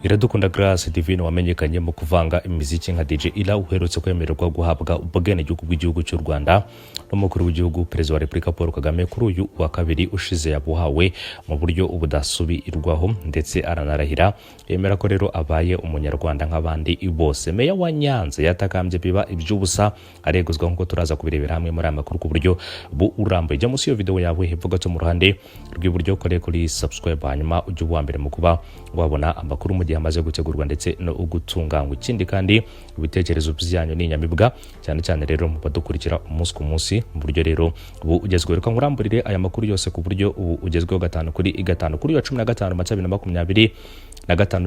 Iradukunda Grace Divine wamenyekanye mu kuvanga imiziki nka DJ Ira uherutse kwemererwa guhabwa ubwenegihugu bw'igihugu cy'u Rwanda n'umukuru w'igihugu Perezida wa Repubulika Paul Kagame kuri uyu wa kabiri ushize yabuhawe mu buryo ubudasubirwaho ndetse aranarahira yemera ko rero abaye umunyarwanda nk'abandi bose. Meya wa Nyanza yatakambye biba iby'ubusa areguzwa nkuko turaza kubirebera hamwe muri amakuru ku buryo urambuye. Jya munsi yo video yawe ivuga cyo mu ruhande rw'iburyo kuri subscribe hanyuma ujye uwa mbere mu kuba wabona amakuru mu gihe amaze gutegurwa ndetse no gutunganywa. Ikindi kandi ibitekerezo byanyu ni inyamibwa cyane cyane rero mu badukurikira umunsi ku munsi mu buryo rero ugezweho. Reka nkuramburire aya makuru yose ku buryo ugezweho gatanu kuri 15 Mata 2025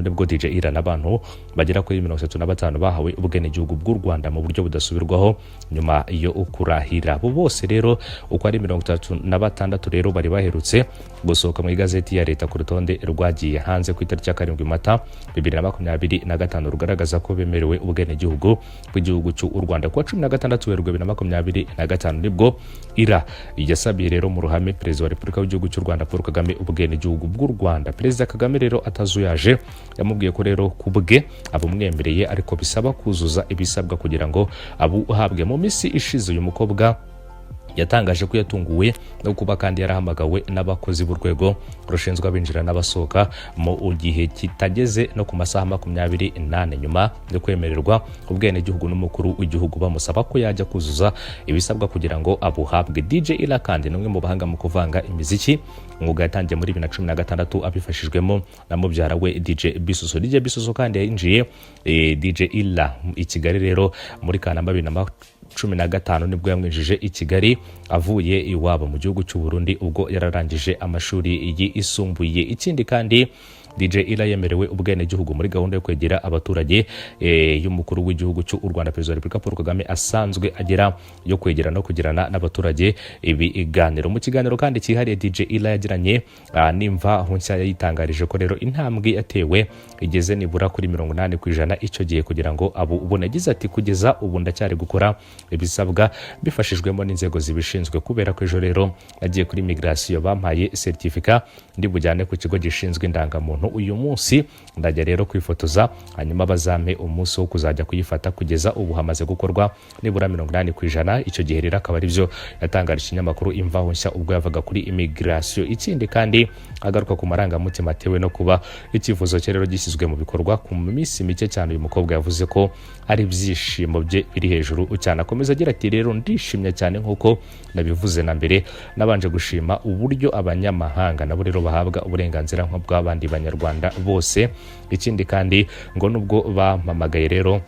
nibwo DJ Ira n'abantu bagera kuri 35 bahawe ubwenegihugu bw'u Rwanda mu buryo budasubirwaho nyuma yo ukurahira. Bo bose rero uko ari 36 rero bari baherutse gusohoka mu igazeti ya leta ku rutonde rwagiye hanze ku itariki ya 7 Mata 2025 rugaragaza ko bemerewe ubwenegihugu bw'igihugu cy'u Rwanda ku 16 Werurwe 2025 nibwo Ira yasabiye rero mu ruhame Perezida wa Repubulika w'igihugu cy'u Rwanda Paul Kagame ubwenegihugu bw'u Rwanda. Perezida Kagame rero atazuyaje yamubwiye ko rero kubwe abumwemereye ariko bisaba kuzuza ibisabwa kugira ngo abuhabwe. Mu minsi ishize uyu mukobwa yatangaje ko yatunguwe no kuba kandi yarahamagawe n'abakozi b'urwego rushinzwe abinjira n'abasohoka mu gihe kitageze no ku masaha 28 nyuma yo kwemererwa ubwenegihugu n'umukuru w'igihugu bamusaba ko yajya kuzuza ibisabwa kugira ngo abuhabwe. DJ Ira kandi n'umwe mu bahanga mu kuvanga imiziki umwuga yatangiye muri 2016 abifashijwemo na mubyara we DJ Bisoso. DJ Bisoso kandi yinjiye DJ Ira i Kigali rero muri Kanama 2015 nibwo yamwinjije i Kigali avuye iwabo mu gihugu cy'u Burundi ubwo yararangije amashuri yisumbuye. Ikindi kandi DJ Ira yemerewe ubwenegihugu muri gahunda yo kwegera abaturage y'umukuru w'igihugu cy'u Rwanda Perezida wa Repubulika Paul Kagame asanzwe agera yo kwegera no kugirana n'abaturage ibiganiro. Mu kiganiro kandi cyihariye DJ Ira yagiranye n'imva nshya yayitangarije ko rero intambwe yatewe igeze nibura kuri 80% icyo gihe kugira ngo ubone agize ati kugeza ubu ndacyari gukora ibisabwa bifashijwemo n'inzego zibishinzwe kubera ko ejo rero yagiye kuri migration bampaye certificate ndi bujyane ku kigo gishinzwe indangamuntu. Uyu munsi ndajya rero kwifotoza hanyuma bazame umunsi wo kuzajya kuyifata kugeza ubu hamaze gukorwa nibura 80%. Icyo gihe rero akaba ari byo yatangarije ikinyamakuru Imvaho Nshya ubwo yavaga kuri immigration. Ikindi kandi agaruka ku marangamutima atewe no kuba icyifuzo cye rero gishyizwe mu bikorwa ku minsi mike cyane. Uyu mukobwa yavuze ko ari ibyishimo bye biri hejuru cyane. Akomeza agira ati rero ndishimye cyane nk'uko nabivuze na mbere nabanje gushima uburyo abanyamahanga nabo rero bahabwa uburenganzira nk'ubw'abandi Banyarwanda bose. Ikindi kandi ngo nubwo bampamagaye rero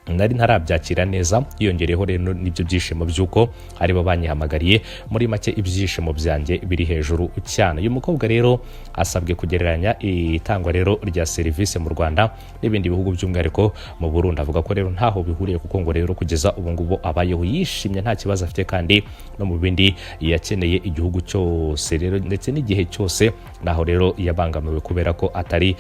nari ntarabyakira neza yongereho rero nibyo byishimo byuko ari bo banyihamagariye. Muri make ibyishimo byanjye biri hejuru cyane. Uyu mukobwa rero asabwe kugereranya itangwa rero rya service mu Rwanda n'ibindi bihugu by'umwihariko mu Burundi. Avuga ko rero ntaho bihuriye kuko ngo rero kugeza ubu ngubu abayeho yishimye nta kibazo afite kandi no mu bindi yakeneye igihugu cyose rero ndetse n'igihe cyose naho rero yabangamiwe kubera ko atari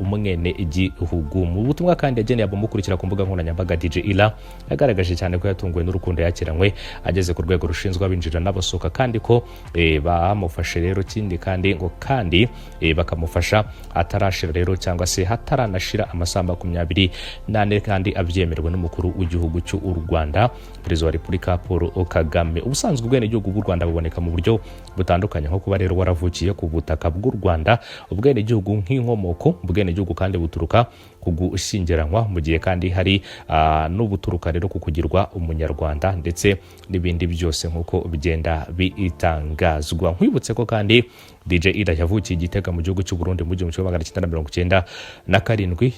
umwene igihugu. Mu butumwa kandi yageneye abamukurikira ku mbuga nkoranyambaga DJ Ira yagaragaje cyane ko yatunguwe n'urukundo yakiranywe ageze ku rwego rushinzwe abinjira n'abasohoka kandi ko bamufashe rero. Kindi kandi ngo kandi bakamufasha atarashira rero cyangwa se hataranashira amasaha 24 kandi abyemerwa n'umukuru w'igihugu cy'u Rwanda Perezida wa Repubulika Paul Kagame. Ubusanzwe ubwenegihugu bw'u Rwanda buboneka mu buryo butandukanye nko kuba rero waravukiye ku butaka bw'u Rwanda, ubwenegihugu nk'inkomoko, ubwenegihugu kandi buturuka ku gushyingiranwa mu gihe kandi hari n'ubuturuka rero ku kugirwa umunyarwanda ndetse n'ibindi byose nk'uko bigenda bitangazwa. Nkwibutse ko kandi DJ Ira yavukiye Gitega mu gihugu cy'u Burundi mu 1997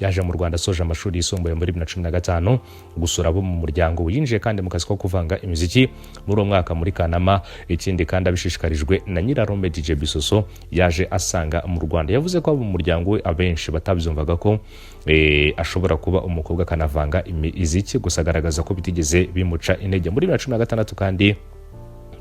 yaje mu Rwanda asoje amashuri yisumbuye muri 2015 gusura abo mu muryango. Yinjiye kandi mu kazi ko kuvanga imiziki muri mwaka muri Kanama. Ikindi kandi abishishikarijwe na nyirarume DJ Bisoso yaje asanga mu Rwanda. Yavuze ko abo mu muryango we abenshi batabyumvaga ko ashobora kuba umukobwa kanavanga imiziki, gusa agaragaza ko bitigeze bimuca intege. Muri 2016 kandi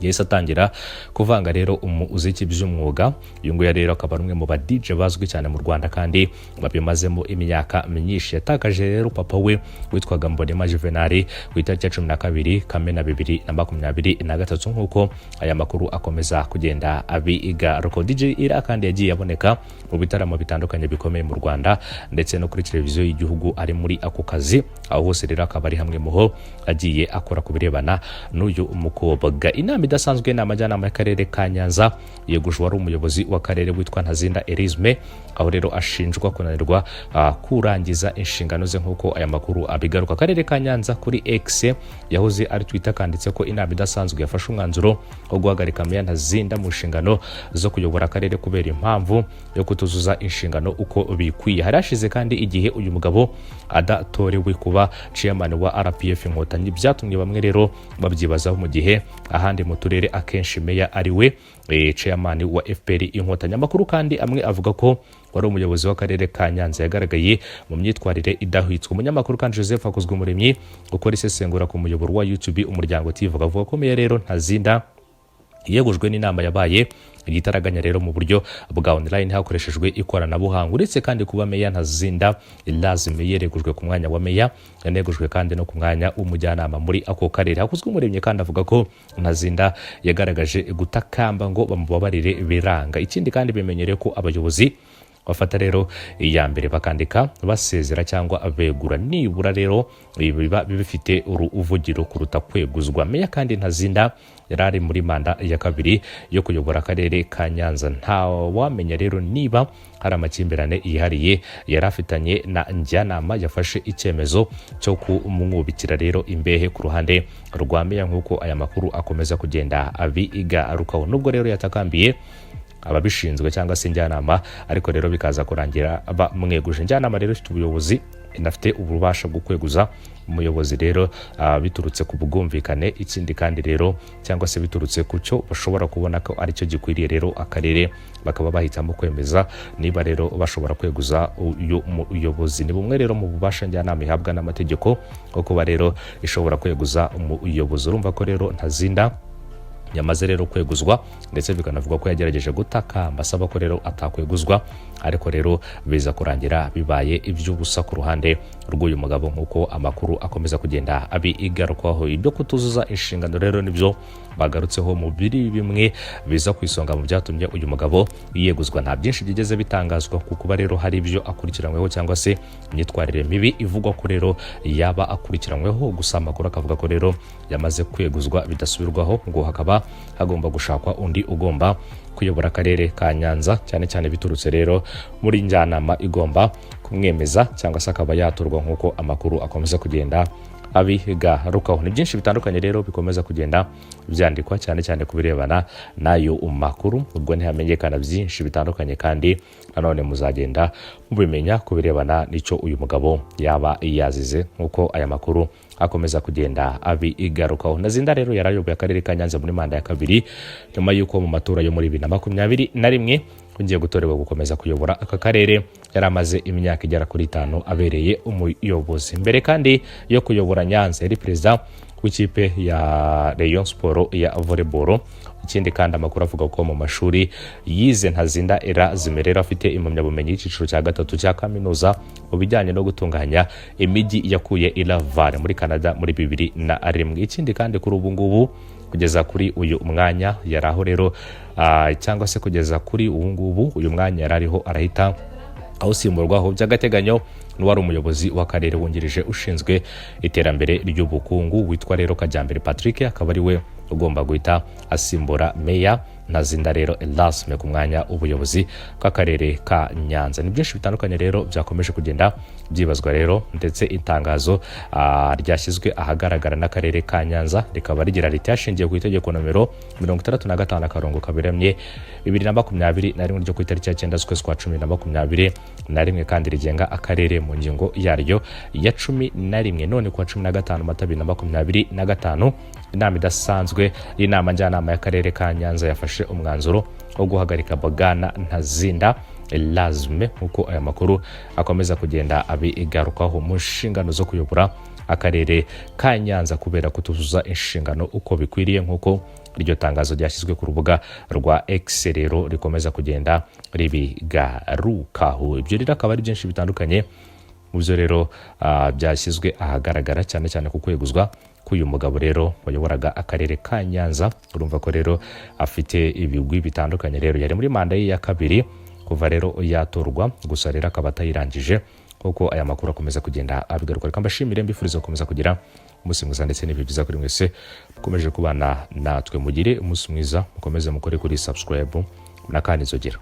yahise atangira kuvanga rero umuziki by'umwuga. Uyu nguyu rero akaba ari umwe mu ba DJ bazwi cyane mu Rwanda kandi babimazemo imyaka myinshi. Yatakaje rero papa we witwaga Mbonema Juvenal ku itariki ya 12 Kamena 2023 nk'uko aya makuru akomeza kugenda abigaruka. DJ Ira kandi yagiye aboneka mu bitaramo bitandukanye bikomeye mu Rwanda ndetse no kuri televiziyo y'igihugu ari muri ako kazi, aho hose rero akaba ari hamwe muho agiye akora ku birebana n'uyu umukobwa. Inama idasanzwe ni amajyanama y'akarere ka Nyanza yegujwe wari umuyobozi w'akarere witwa Ntazinda Erisme, aho rero ashinjwa kunanirwa kurangiza inshingano ze nk'uko aya makuru abigaruka. Akarere ka Nyanza kuri X yahoze ari Twitter kanditse ko inama idasanzwe yafashe umwanzuro wo guhagarika Meya Ntazinda mu nshingano zo kuyobora akarere kubera impamvu yo kutuzuza inshingano uko bikwiye. Harashize kandi igihe uyu mugabo adatorewe kuba chairman wa RPF Inkotanyi, byatumye bamwe rero babyibazaho mu gihe ahandi mu turere akenshi Meya ari we chairman wa FPR Inkotanyi. Amakuru kandi amwe avuga ko wari umuyobozi w'akarere ka Nyanza yagaragaye mu myitwarire idahwitswe. Umunyamakuru kandi Joseph Hakuzwumuremyi ukora isesengura ku muyoboro wa YouTube Umuryango TV avuga ko Meya rero Ntazinda yegujwe n'inama yabaye igitaraganya rero mu buryo bwa online hakoreshejwe ikoranabuhanga. Uretse kandi kuba Meya Ntazinda lazime yeregujwe ku mwanya wa Meya, yanegujwe kandi no ku mwanya w'umujyanama muri ako karere. Hakuzwumuremyi kandi avuga ko Ntazinda yagaragaje gutakamba ngo bamubabarire biranga. Ikindi kandi bimenyereye ko abayobozi bafata rero iya mbere bakandika basezera cyangwa abegura, nibura rero biba bifite uruvugiro kuruta kweguzwa. Meya kandi Ntazinda yarari muri manda ya kabiri yo kuyobora akarere ka Nyanza. Nta wamenya rero niba hari amakimbirane yihariye yarafitanye na njyanama yafashe icyemezo cyo kumwubikira rero imbehe ku ruhande rwa Meya nk'uko aya makuru akomeza kugenda abigarukaho. Nubwo rero yatakambiye ababishinzwe cyangwa se njyanama, ariko rero bikaza kurangira bamweguje. Njyanama rero ifite ubuyobozi, inafite ububasha bwo kweguza umuyobozi rero biturutse ku bugumvikane. Ikindi kandi rero cyangwa se biturutse ku cyo bashobora kubona ko ari cyo gikwiriye rero akarere, bakaba bahitamo kwemeza niba rero bashobora kweguza uyu muyobozi. Ni bumwe rero mu bubasha njyanama ihabwa n'amategeko ko kuba rero ishobora kweguza umuyobozi. Urumva ko rero Ntazinda yamaze rero kweguzwa, ndetse bikanavuga ko yagerageje gutaka basaba ko rero atakweguzwa, ariko rero biza kurangira bibaye iby'ubusa ku ruhande rw'uyu mugabo nk'uko amakuru akomeza kugenda abigarukaho. Ibyo kutuzuza inshingano rero nibyo bagarutseho mu biri bimwe biza kwisonga mu byatumye uyu mugabo yeguzwa. Nta byinshi byigeze bitangazwa ku kuba rero hari ibyo akurikiranyweho cyangwa se imyitwarire mibi ivugwa ko rero yaba akurikiranyweho, gusa amakuru akavuga ko rero yamaze kweguzwa bidasubirwaho, ngo hakaba hagomba gushakwa undi ugomba kuyobora akarere ka Nyanza, cyane cyane biturutse rero muri njyanama igomba kumwemeza cyangwa se akaba yaturwa nk'uko amakuru akomeza kugenda abigarukaho. Ni byinshi bitandukanye rero bikomeza kugenda byandikwa cyane cyane ku birebana n'ayo makuru, ubwo ntihamenyekana byinshi bitandukanye kandi nanone muzagenda mubimenya ku birebana n'icyo uyu mugabo yaba yazize nk'uko aya makuru akomeza kugenda abigarukaho. Ntazinda rero yarayoboye akarere ka Nyanza muri manda ya kabiri nyuma y'uko mu matora yo muri 2021 kungiye gutorerwa gukomeza kuyobora aka karere. Yaramaze imyaka igera kuri 5 abereye umuyobozi. Mbere kandi yo kuyobora Nyanza yari perezida w'ikipe ya Rayon Sport ya volleyball. Ikindi kandi amakuru avuga ko mu mashuri yize Ntazinda zimerera afite impamyabumenyi y'iciciro cya gatatu cya kaminuza mu bijyanye no gutunganya imijyi yakuye i Laval muri Canada muri 2001. Ikindi kandi kuri ubu ngubu kugeza kuri uyu mwanya yaraho rero cyangwa se kugeza kuri ubu ngubu uyu mwanya yarariho arahita aho simurwaho by'agateganyo n'uwari umuyobozi w'akarere wungirije ushinzwe iterambere ry'ubukungu witwa rero Kajyambere Patrick, akaba ari we ugomba guhita asimbura Meya Ntazinda rero Elasme ku mwanya ubuyobozi bw'akarere ka Nyanza. Ni byinshi bitandukanye rero byakomeje kugenda byibazwa rero, ndetse itangazo ryashyizwe ahagaragara n'akarere ka Nyanza rikaba rigira riti hashingiye ku itegeko nomero 65 akarongo kaberamye 2021 ryo ku itariki ya 9 z'ukwezi kwa 2021 kandi rigenga akarere mu ngingo yaryo ya 11 none ku wa 15 Mata 2025 inama idasanzwe y'inama njyanama y'akarere ka Nyanza yafashe umwanzuro wo guhagarika Bwana Ntazinda Lazme nk'uko aya makuru akomeza kugenda abigarukaho mu nshingano zo kuyobora akarere ka Nyanza kubera kutuzuza inshingano uko bikwiriye, nk'uko iryo tangazo ryashyizwe ku rubuga rwa X rero rikomeza kugenda ribigarukaho. Ibyo rero akaba ari byinshi bitandukanye mu byo rero byashyizwe ahagaragara, cyane cyane ku kweguzwa k'uyu mugabo rero wayoboraga akarere ka Nyanza. Urumva ko rero afite ibigwi bitandukanye. Rero yari muri manda ye ya kabiri kuva rero yatorwa, gusa rero akaba atayirangije, kuko aya makuru akomeza kugenda abigaruka. Reka mbashimire, mbifuriza gukomeza kugira umunsi mwiza ndetse n'ibihe byiza kuri mwese mukomeje kubana natwe. Mugire umunsi mwiza, mukomeze mukore kuri subscribe na kandi nzogera.